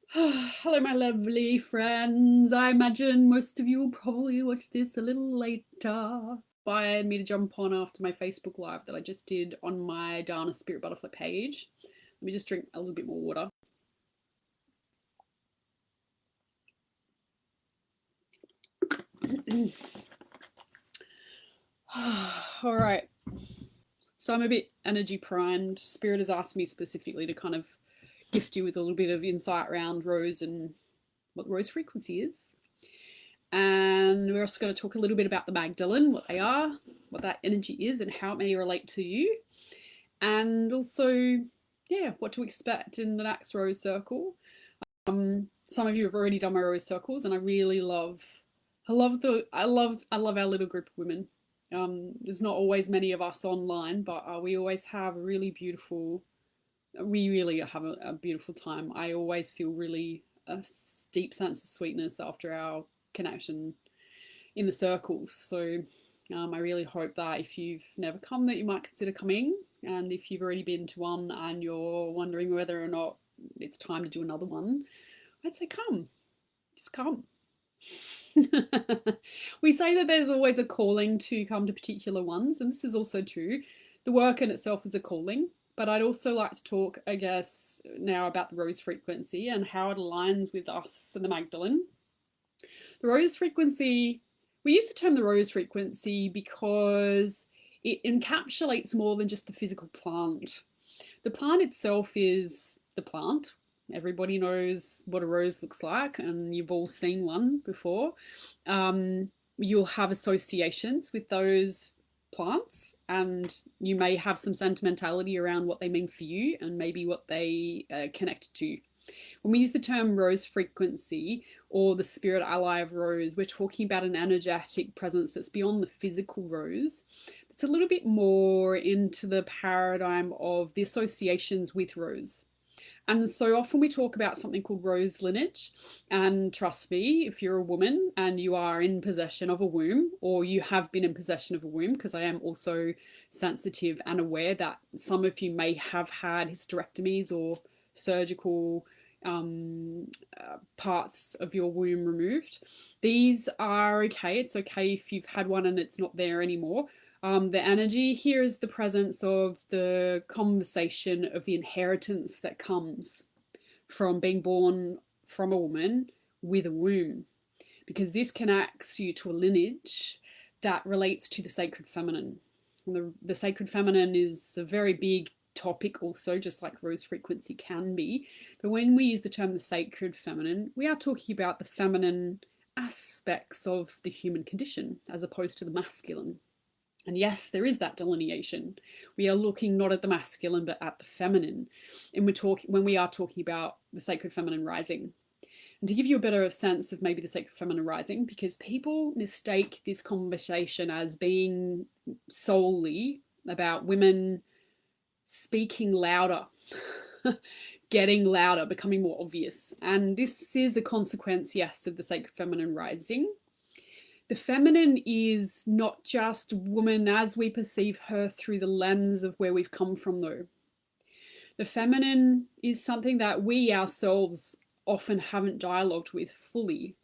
Hello, my lovely friends. I imagine most of you will probably watch this a little later. Inspired me to jump on after my Facebook Live that I just did on my Dana Spirit Butterfly page. Let me just drink a little bit more water. All right. So I'm a bit energy primed. Spirit has asked me specifically to kind of gift you with a little bit of insight around rose and what the rose frequency is. And we're also going to talk a little bit about the Magdalene, what they are, what that energy is, and how it may relate to you. And also, yeah, what to expect in the next rose circle. Some of you have already done my rose circles, and I really love our little group of women. There's not always many of us online, but we always have a really beautiful. We really have a beautiful time. I always feel really a deep sense of sweetness after our connection in the circles. So I really hope that if you've never come, that you might consider coming. And if you've already been to one and you're wondering whether or not it's time to do another one, I'd say come. Just come. We say that there's always a calling to come to particular ones, and this is also true. The work in itself is a calling, but I'd also like to talk, I guess, now about the rose frequency and how it aligns with us and the Magdalene. The rose frequency, we use the term the rose frequency because it encapsulates more than just the physical plant. The plant itself is the plant. Everybody knows what a rose looks like, and you've all seen one before. You'll have associations with those plants, and you may have some sentimentality around what they mean for you and maybe what they connect to. When we use the term rose frequency or the spirit ally of rose, we're talking about an energetic presence that's beyond the physical rose. It's a little bit more into the paradigm of the associations with rose. And so often we talk about something called rose lineage. And trust me, if you're a woman and you are in possession of a womb, or you have been in possession of a womb, because I am also sensitive and aware that some of you may have had hysterectomies or surgical parts of your womb removed. These are okay. It's okay if you've had one and it's not there anymore. The energy here is the presence of the conversation of the inheritance that comes from being born from a woman with a womb, because this connects you to a lineage that relates to the sacred feminine. And the sacred feminine is a very big topic also, just like rose frequency can be. But when we use the term the sacred feminine, we are talking about the feminine aspects of the human condition as opposed to the masculine. And yes, there is that delineation. We are looking not at the masculine, but at the feminine. And when we are talking about the sacred feminine rising. And to give you a better sense of maybe the sacred feminine rising, because people mistake this conversation as being solely about women speaking louder, getting louder, becoming more obvious. And this is a consequence, yes, of the sacred feminine rising. The feminine is not just woman as we perceive her through the lens of where we've come from, though. The feminine is something that we ourselves often haven't dialogued with fully,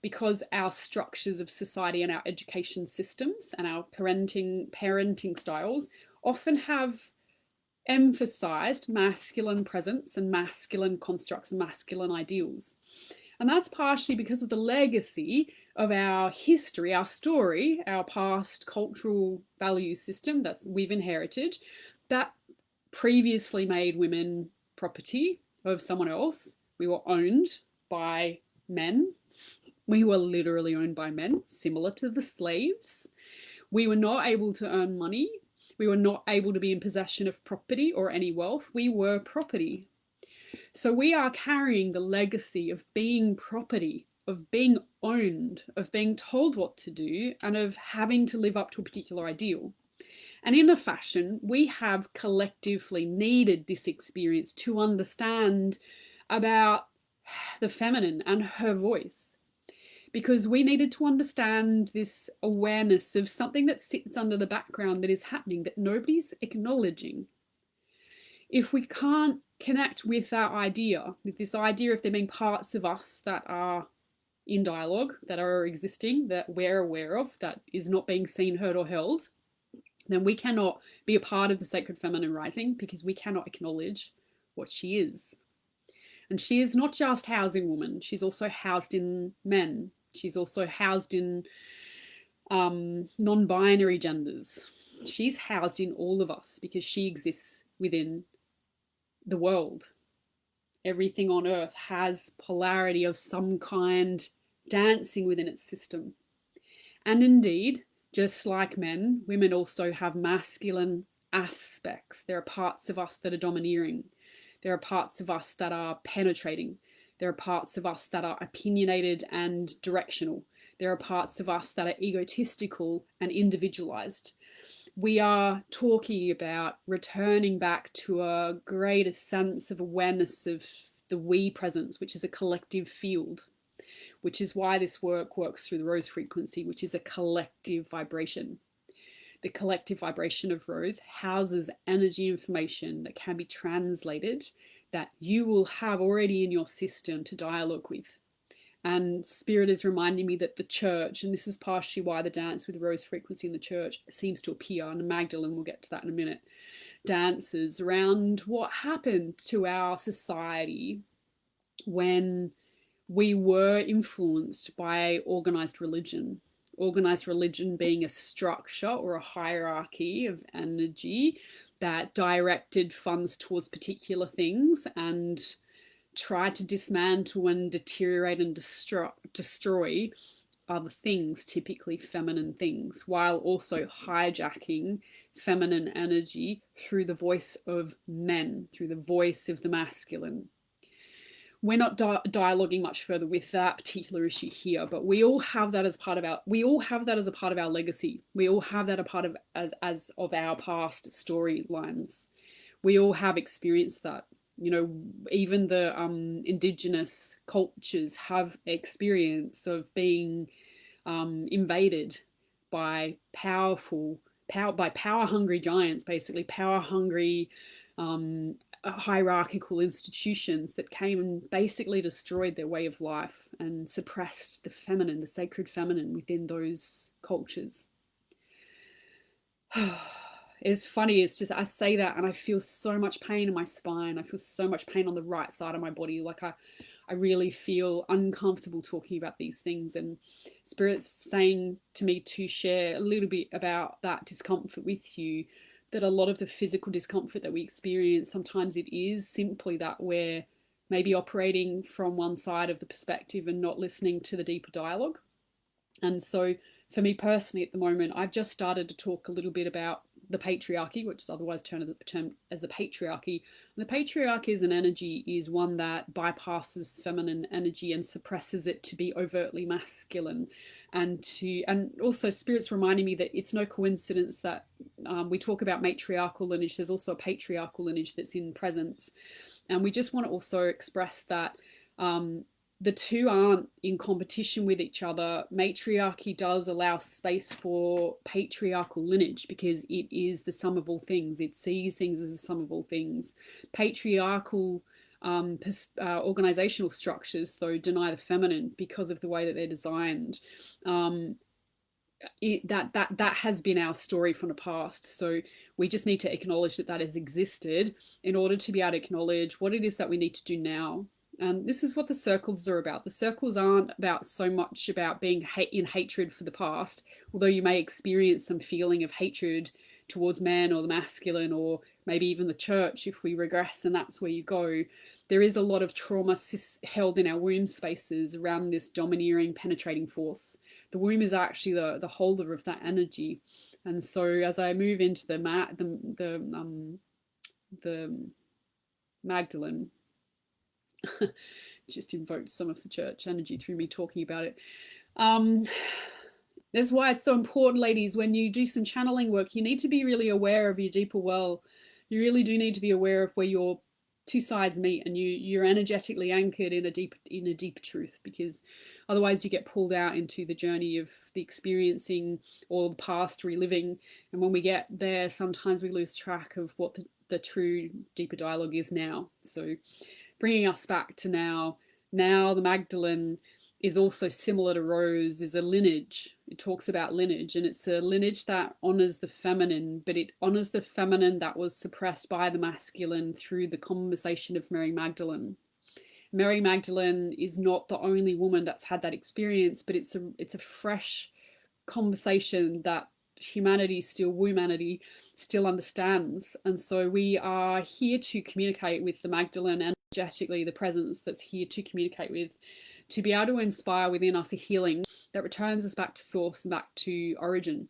because our structures of society and our education systems and our parenting styles often have emphasized masculine presence and masculine constructs and masculine ideals. And that's partially because of the legacy of our history, our story, our past cultural value system that we've inherited, that previously made women property of someone else. We were owned by men. We were literally owned by men, similar to the slaves. We were not able to earn money. We were not able to be in possession of property or any wealth. We were property. So we are carrying the legacy of being property, of being owned, of being told what to do, and of having to live up to a particular ideal. And in a fashion, we have collectively needed this experience to understand about the feminine and her voice. because we needed to understand this awareness of something that sits under the background that is happening that nobody's acknowledging. If we can't connect with that idea, with this idea of there being parts of us that are in dialogue, that are existing, that we're aware of, that is not being seen, heard, or held, then we cannot be a part of the sacred feminine rising, because we cannot acknowledge what she is. And she is not just housed in women, she's also housed in men. She's also housed in non-binary genders. She's housed in all of us because she exists within the world. Everything on earth has polarity of some kind dancing within its system. And indeed, just like men, women also have masculine aspects. There are parts of us that are domineering. There are parts of us that are penetrating. There are parts of us that are opinionated and directional. There are parts of us that are egotistical and individualized. We are talking about returning back to a greater sense of awareness of the we presence, which is a collective field, which is why this work works through the rose frequency, which is a collective vibration. The collective vibration of rose houses energy information that can be translated, that you will have already in your system to dialogue with. And Spirit is reminding me that the church, and this is partially why the dance with rose frequency in the church seems to appear, and Magdalene, we'll get to that in a minute, dances around what happened to our society when we were influenced by organized religion. Organized religion being a structure or a hierarchy of energy that directed funds towards particular things and tried to dismantle and deteriorate and destroy other things, typically feminine things, while also hijacking feminine energy through the voice of men, through the voice of the masculine. We're not dialoguing much further with that particular issue here, but we all have that as part of our legacy. We all have that a part of as of our past storylines. We all have experienced that. You know, even the indigenous cultures have experience of being invaded by power-hungry giants, basically power-hungry hierarchical institutions that came and basically destroyed their way of life and suppressed the feminine, the sacred feminine within those cultures. It's funny, it's just, I say that and I feel so much pain in my spine. I feel so much pain on the right side of my body. Like I really feel uncomfortable talking about these things. And Spirit's saying to me to share a little bit about that discomfort with you, that a lot of the physical discomfort that we experience, sometimes it is simply that we're maybe operating from one side of the perspective and not listening to the deeper dialogue. And so for me personally at the moment, I've just started to talk a little bit about the patriarchy, which is otherwise termed as the patriarchy. And the patriarchy as an energy is one that bypasses feminine energy and suppresses it to be overtly masculine. And also Spirit's reminding me that it's no coincidence that we talk about matriarchal lineage. There's also a patriarchal lineage that's in presence. And we just want to also express that the two aren't in competition with each other. Matriarchy does allow space for patriarchal lineage because it is the sum of all things. It sees things as the sum of all things. Patriarchal organizational structures, though, deny the feminine because of the way that they're designed. That has been our story from the past. So we just need to acknowledge that has existed in order to be able to acknowledge what it is that we need to do now. And this is what the circles are about. The circles aren't about so much about being in hatred for the past, although you may experience some feeling of hatred towards men or the masculine or maybe even the church if we regress and that's where you go. There is a lot of trauma held in our womb spaces around this domineering, penetrating force. The womb is actually the holder of that energy. And so as I move into the Magdalene, just invoked some of the church energy through me talking about it. That's why it's so important, ladies, when you do some channeling work, you need to be really aware of your deeper well. You really do need to be aware of where your two sides meet, and you're energetically anchored in a deep truth, because otherwise you get pulled out into the journey of the experiencing or the past reliving. And when we get there, sometimes we lose track of what the true deeper dialogue is now. So bringing us back to now. Now the Magdalene is also similar to Rose, is a lineage. It talks about lineage, and it's a lineage that honors the feminine, but it honors the feminine that was suppressed by the masculine through the conversation of Mary Magdalene. Mary Magdalene is not the only woman that's had that experience, but it's a fresh conversation that humanity still understands. And so we are here to communicate with the Magdalene, energetically the presence that's here to communicate with, to be able to inspire within us a healing that returns us back to source and back to origin.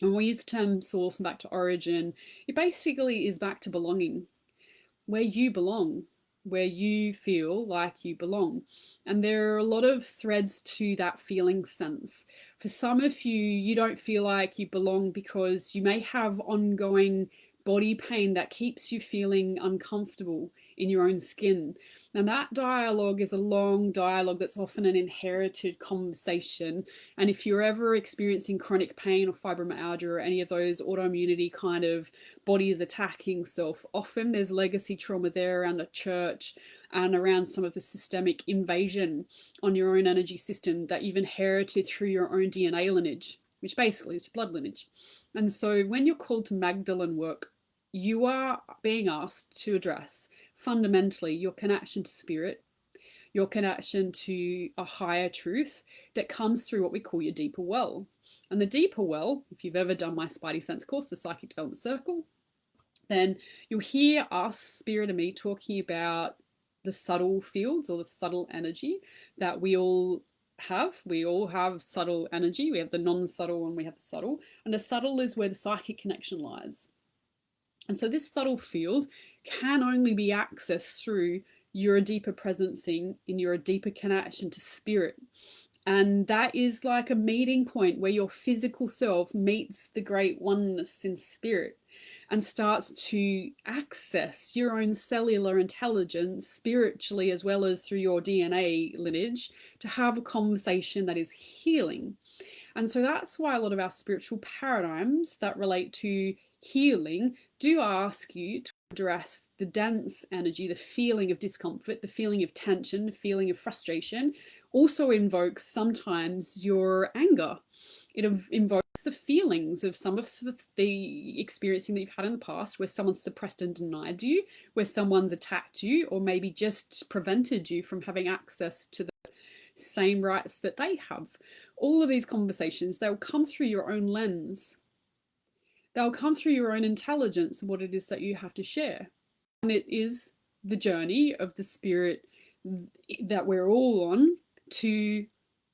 And when we use the term source and back to origin, it basically is back to belonging, where you belong, where you feel like you belong. And there are a lot of threads to that feeling sense. For some of you, you don't feel like you belong because you may have ongoing body pain that keeps you feeling uncomfortable in your own skin. And that dialogue is a long dialogue that's often an inherited conversation. And if you're ever experiencing chronic pain or fibromyalgia or any of those autoimmunity kind of body is attacking self, often there's legacy trauma there around the church and around some of the systemic invasion on your own energy system that you've inherited through your own DNA lineage, which basically is your blood lineage. And so when you're called to Magdalene work, you are being asked to address fundamentally your connection to spirit, your connection to a higher truth that comes through what we call your deeper well. And the deeper well, if you've ever done my Spidey Sense course, the Psychic Development Circle, then you'll hear us, Spirit and me, talking about the subtle fields or the subtle energy that we all have. We all have subtle energy. We have the non-subtle and we have the subtle. And the subtle is where the psychic connection lies. And so this subtle field can only be accessed through your deeper presencing in your deeper connection to spirit. And that is like a meeting point where your physical self meets the great oneness in spirit and starts to access your own cellular intelligence spiritually as well as through your DNA lineage to have a conversation that is healing. And so that's why a lot of our spiritual paradigms that relate to healing do ask you to address the dense energy, the feeling of discomfort, the feeling of tension, the feeling of frustration. Also invokes sometimes your anger. It invokes the feelings of some of the experiencing that you've had in the past where someone's suppressed and denied you, where someone's attacked you, or maybe just prevented you from having access to the same rights that they have. All of these conversations, they'll come through your own lens. They'll come through your own intelligence of what it is that you have to share. And it is the journey of the spirit that we're all on to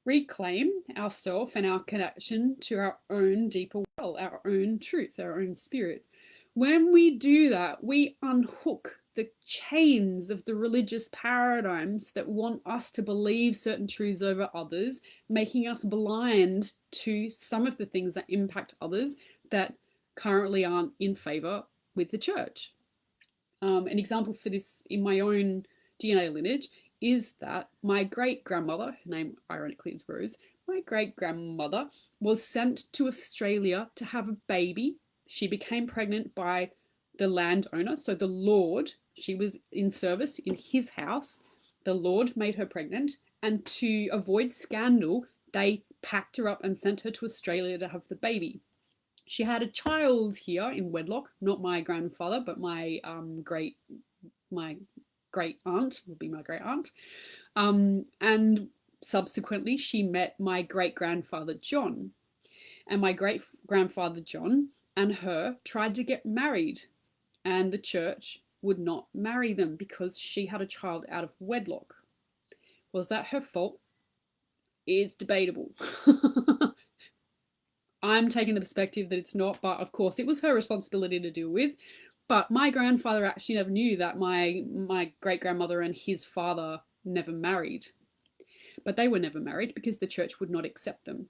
reclaim ourself and our connection to our own deeper well, our own truth, our own spirit. When we do that, we unhook the chains of the religious paradigms that want us to believe certain truths over others, making us blind to some of the things that impact others that currently aren't in favor with the church. An example for this in my own DNA lineage is that my great-grandmother, her name ironically is Rose, my great-grandmother was sent to Australia to have a baby. She became pregnant by the landowner, so the Lord, she was in service in his house, the Lord made her pregnant, and to avoid scandal, they packed her up and sent her to Australia to have the baby. She had a child here in wedlock, not my grandfather, but my great aunt would be my great aunt. And subsequently, she met my great grandfather John. And my great grandfather John and her tried to get married, and the church would not marry them because she had a child out of wedlock. Was that her fault? It's debatable. I'm taking the perspective that it's not, but of course it was her responsibility to deal with. But my grandfather actually never knew that my great-grandmother and his father never married. But they were never married because the church would not accept them.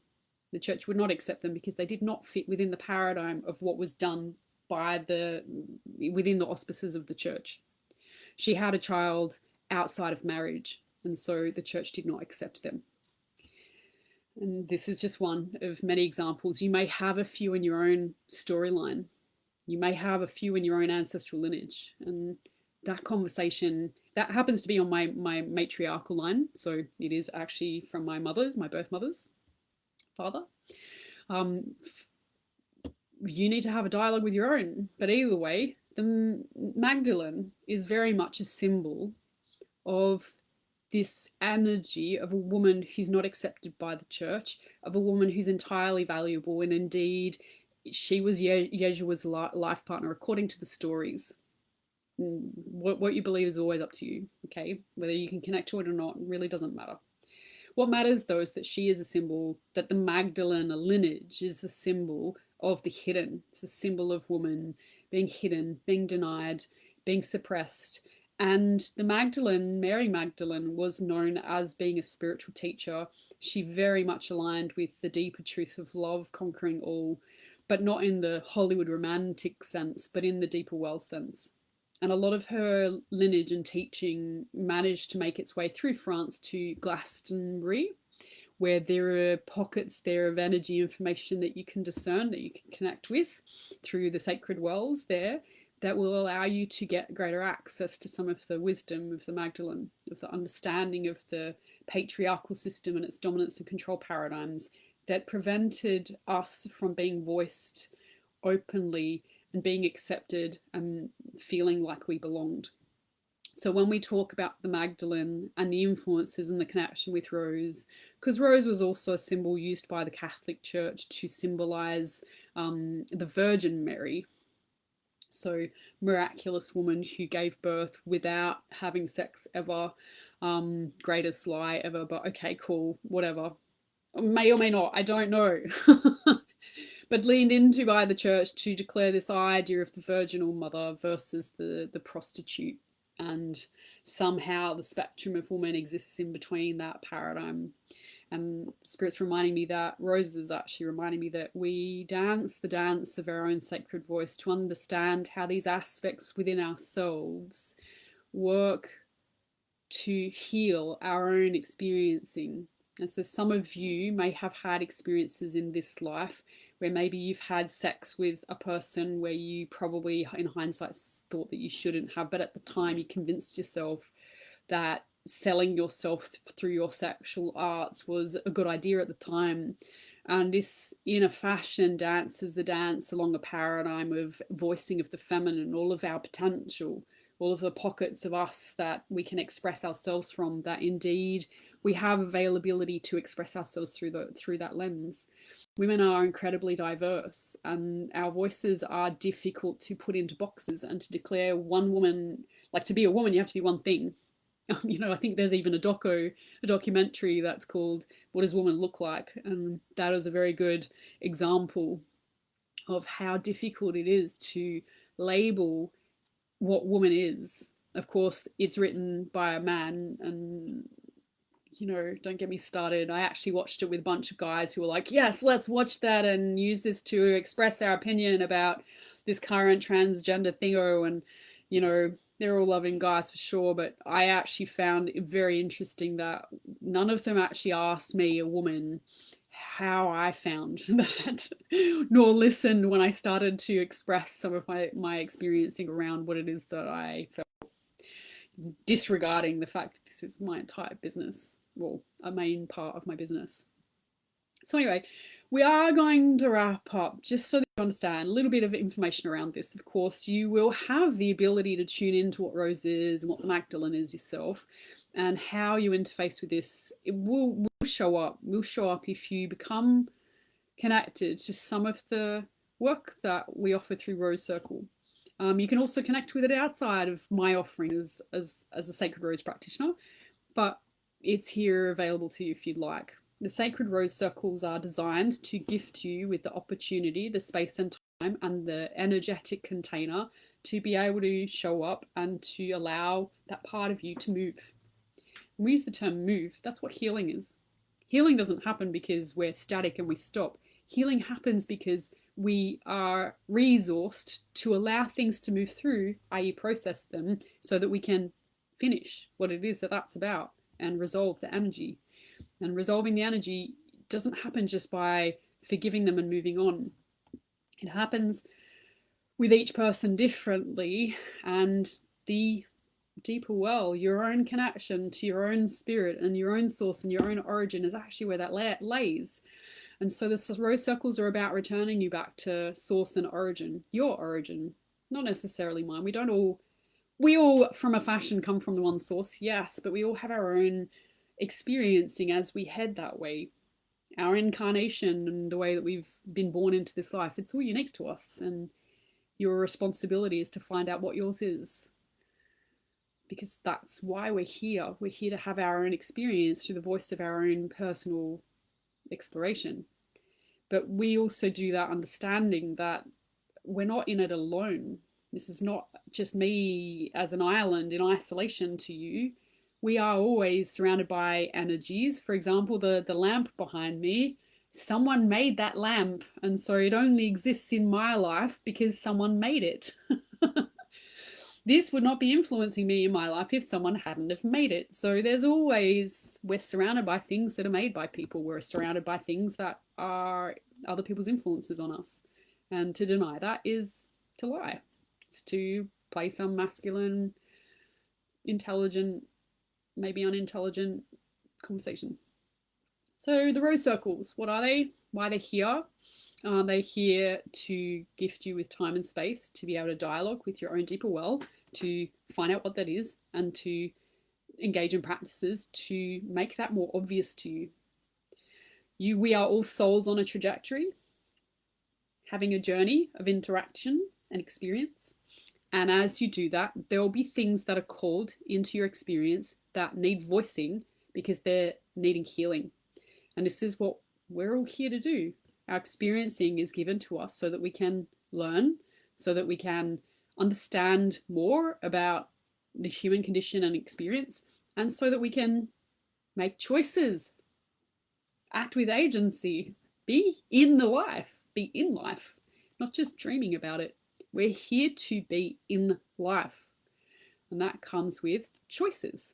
The church would not accept them because they did not fit within the paradigm of what was done by within the auspices of the church. She had a child outside of marriage, and so the church did not accept them. And this is just one of many examples. You may have a few in your own storyline. You may have a few in your own ancestral lineage. And that conversation, that happens to be on my matriarchal line. So it is actually from my birth mother's father. You need to have a dialogue with your own. But either way, the Magdalene is very much a symbol of this energy of a woman who's not accepted by the church, of a woman who's entirely valuable, and indeed she was Yeshua's life partner according to the stories. What you believe is always up to you, okay? Whether you can connect to it or not really doesn't matter. What matters though is that she is a symbol, that the Magdalene lineage is a symbol of the hidden. It's a symbol of woman being hidden, being denied, being suppressed. And the Magdalene, Mary Magdalene, was known as being a spiritual teacher. She very much aligned with the deeper truth of love conquering all, but not in the Hollywood romantic sense, but in the deeper world sense. And a lot of her lineage and teaching managed to make its way through France to Glastonbury, where there are pockets there of energy information that you can discern, that you can connect with through the sacred wells there, that will allow you to get greater access to some of the wisdom of the Magdalene, of the understanding of the patriarchal system and its dominance and control paradigms that prevented us from being voiced openly and being accepted and feeling like we belonged. So when we talk about the Magdalene and the influences and the connection with Rose, because Rose was also a symbol used by the Catholic Church to symbolize the Virgin Mary. So miraculous woman who gave birth without having sex ever, greatest lie ever, but okay, cool, whatever. May or may not, I don't know. But leaned into by the church to declare this idea of the virginal mother versus the prostitute. And somehow the spectrum of woman exists in between that paradigm. And Spirit's reminding me that, Rose is actually reminding me that we dance the dance of our own sacred voice to understand how these aspects within ourselves work to heal our own experiencing. And so some of you may have had experiences in this life where maybe you've had sex with a person where you probably in hindsight thought that you shouldn't have, but at the time you convinced yourself that selling yourself through your sexual arts was a good idea at the time. And this, in a fashion, dance is the dance along a paradigm of voicing of the feminine, all of our potential, all of the pockets of us that we can express ourselves from, that indeed we have availability to express ourselves through that lens. Women are incredibly diverse, and our voices are difficult to put into boxes and to declare one woman, like to be a woman, you have to be one thing. I think there's even a documentary that's called What Does Woman Look Like? And that is a very good example of how difficult it is to label what woman is. Of course, it's written by a man, and don't get me started. I actually watched it with a bunch of guys who were like, yes, let's watch that and use this to express our opinion about this current transgender thingo. And, they're all loving guys for sure. But I actually found it very interesting that none of them actually asked me, a woman, how I found that, nor listened when I started to express some of my experiencing around what it is that I felt, disregarding the fact that this is my entire business. Well, a main part of my business. So anyway, we are going to wrap up just so that you understand a little bit of information around this. Of course, you will have the ability to tune into what Rose is and what the Magdalene is yourself, and how you interface with this. It will show up. Will show up if you become connected to some of the work that we offer through Rose Circle. You can also connect with it outside of my offering as a Sacred Rose practitioner, but it's here available to you if you'd like. The Sacred Rose Circles are designed to gift you with the opportunity, the space and time, and the energetic container to be able to show up and to allow that part of you to move. When we use the term move, that's what healing is. Healing doesn't happen because we're static and we stop. Healing happens because we are resourced to allow things to move through, i.e. process them, so that we can finish what it is that that's about and resolve the energy. And resolving the energy doesn't happen just by forgiving them and moving on. It happens with each person differently, and the deeper well, your own connection to your own spirit and your own source and your own origin is actually where that lays. And so the rose circles are about returning you back to source and origin, your origin, not necessarily mine. We all from a fashion come from the one source, yes, but we all have our own experiencing as we head that way. Our incarnation and the way that we've been born into this life, it's all unique to us, and your responsibility is to find out what yours is. Because that's why we're here. We're here to have our own experience through the voice of our own personal exploration. But we also do that understanding that we're not in it alone. This is not just me as an island in isolation to you. We are always surrounded by energies. For example, the lamp behind me, someone made that lamp, and so it only exists in my life because someone made it. This would not be influencing me in my life if someone hadn't have made it. So there's always, we're surrounded by things that are made by people. We're surrounded by things that are other people's influences on us. And to deny that is to lie. It's to play some masculine, intelligent, maybe unintelligent conversation. So the rose circles, what are they? Why they're here? They're here to gift you with time and space to be able to dialogue with your own deeper well, to find out what that is, and to engage in practices to make that more obvious to you. We are all souls on a trajectory, having a journey of interaction and experience. And as you do that, there will be things that are called into your experience that need voicing because they're needing healing. And this is what we're all here to do. Our experiencing is given to us so that we can learn, so that we can understand more about the human condition and experience, and so that we can make choices, act with agency, be in the life, be in life, not just dreaming about it. We're here to be in life, and that comes with choices.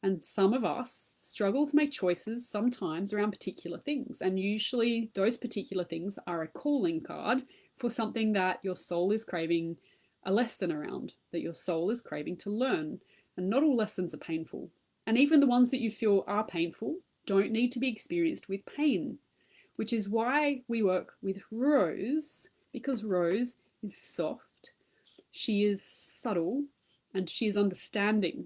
And some of us struggle to make choices sometimes around particular things. And usually those particular things are a calling card for something that your soul is craving a lesson around, that your soul is craving to learn. And not all lessons are painful. And even the ones that you feel are painful don't need to be experienced with pain, which is why we work with Rose, because Rose is soft, she is subtle, and she is understanding.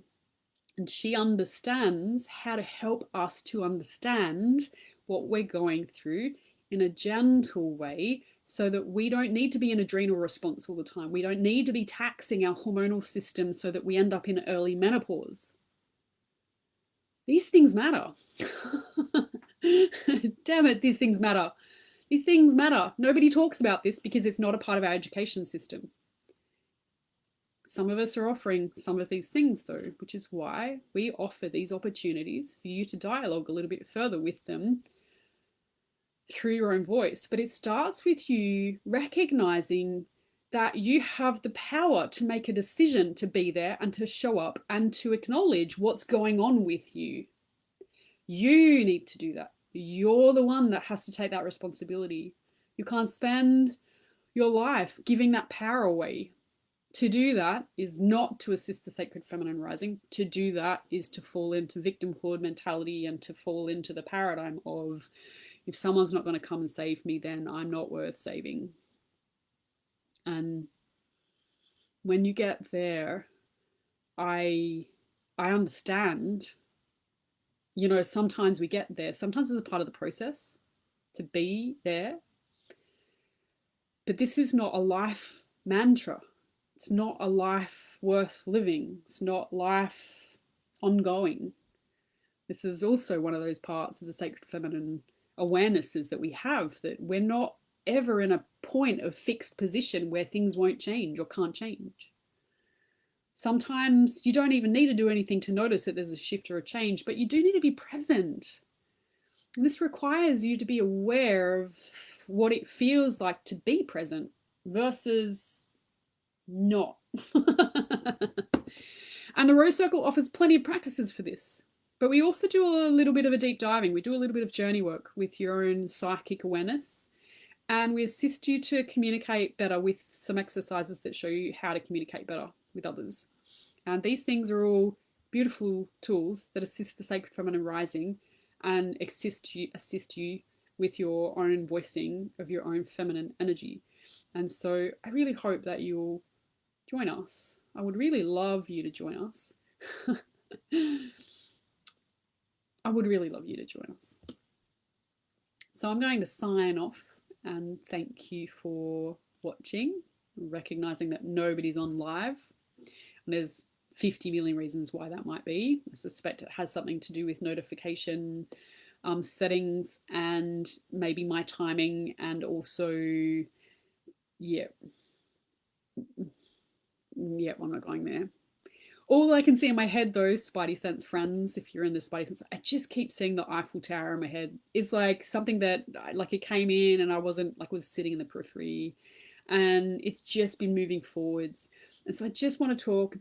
And she understands how to help us to understand what we're going through in a gentle way so that we don't need to be in adrenal response all the time. We don't need to be taxing our hormonal system so that we end up in early menopause. These things matter. Damn it, these things matter. These things matter. Nobody talks about this because it's not a part of our education system. Some of us are offering some of these things though, which is why we offer these opportunities for you to dialogue a little bit further with them through your own voice. But it starts with you recognizing that you have the power to make a decision to be there and to show up and to acknowledge what's going on with you. You need to do that. You're the one that has to take that responsibility. You can't spend your life giving that power away. To do that is not to assist the sacred feminine rising. To do that is to fall into victimhood mentality and to fall into the paradigm of, if someone's not going to come and save me, then I'm not worth saving. And when you get there, I understand, you know, sometimes we get there. Sometimes it's a part of the process to be there. But this is not a life mantra. It's not a life worth living. It's not life ongoing. This is also one of those parts of the sacred feminine awarenesses that we have, that we're not ever in a point of fixed position where things won't change or can't change. Sometimes you don't even need to do anything to notice that there's a shift or a change, but you do need to be present. And this requires you to be aware of what it feels like to be present versus not. And the Rose Circle offers plenty of practices for this. But we also do a little bit of a deep diving. We do a little bit of journey work with your own psychic awareness. And we assist you to communicate better with some exercises that show you how to communicate better with others. And these things are all beautiful tools that assist the sacred feminine rising and assist you with your own voicing of your own feminine energy. And so I really hope that you'll join us. I would really love you to join us. I would really love you to join us. So I'm going to sign off and thank you for watching, recognizing that nobody's on live. And there's 50 million reasons why that might be. I suspect it has something to do with notification settings and maybe my timing, and also, yeah, I'm not going there. All I can see in my head, though, Spidey Sense friends, if you're into Spidey Sense, I just keep seeing the Eiffel Tower in my head. It's like something that, like, it came in and I wasn't, like, was sitting in the periphery, and it's just been moving forwards. And so I just want to talk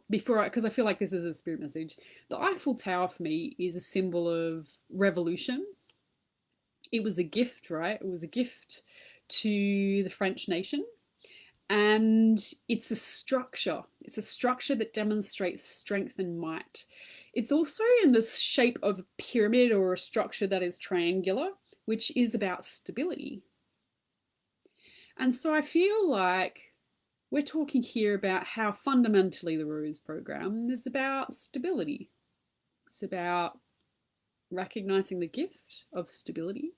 before, because I feel like this is a spirit message. The Eiffel Tower for me is a symbol of revolution. It was a gift, right? It was a gift to the French nation. And it's a structure. It's a structure that demonstrates strength and might. It's also in the shape of a pyramid or a structure that is triangular, which is about stability. And so I feel like we're talking here about how fundamentally the Rose program is about stability. It's about recognizing the gift of stability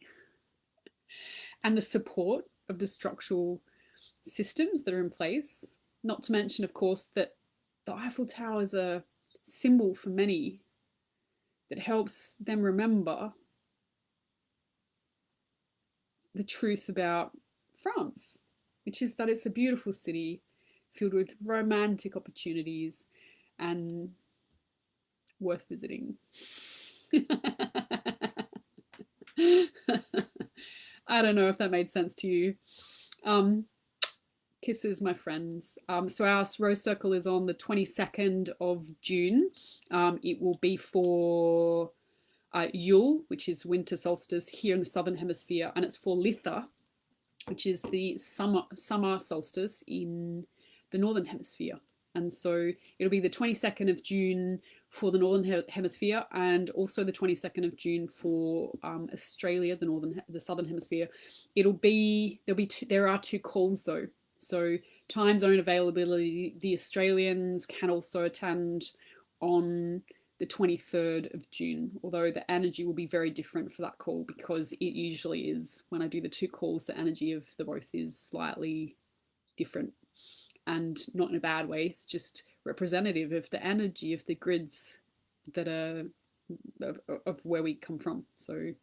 and the support of the structural systems that are in place. Not to mention, of course, that the Eiffel Tower is a symbol for many that helps them remember the truth about France, which is that it's a beautiful city filled with romantic opportunities and worth visiting. I don't know if that made sense to you. Kisses, my friends. So our Rose Circle is on the 22nd of June. It will be for Yule, which is winter solstice here in the Southern Hemisphere, and it's for Litha, which is the summer solstice in the Northern Hemisphere. And so it'll be the 22nd of June for the Northern Hemisphere, and also the 22nd of June for Australia, the Southern Hemisphere. There are two calls though. So time zone availability, the Australians can also attend on the 23rd of June, although the energy will be very different for that call, because it usually is, when I do the two calls, the energy of the both is slightly different, and not in a bad way. It's just representative of the energy of the grids that are of where we come from. So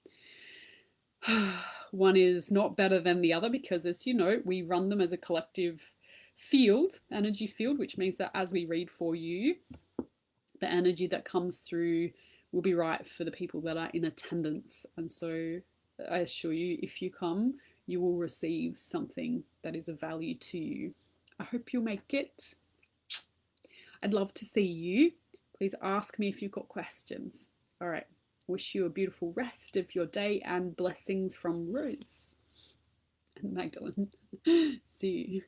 one is not better than the other, because, as you know, we run them as a collective field, energy field, which means that as we read for you, the energy that comes through will be right for the people that are in attendance. And so I assure you, if you come, you will receive something that is of value to you. I hope you'll make it. I'd love to see you. Please ask me if you've got questions. All right. Wish you a beautiful rest of your day, and blessings from Rose and Magdalene. See you.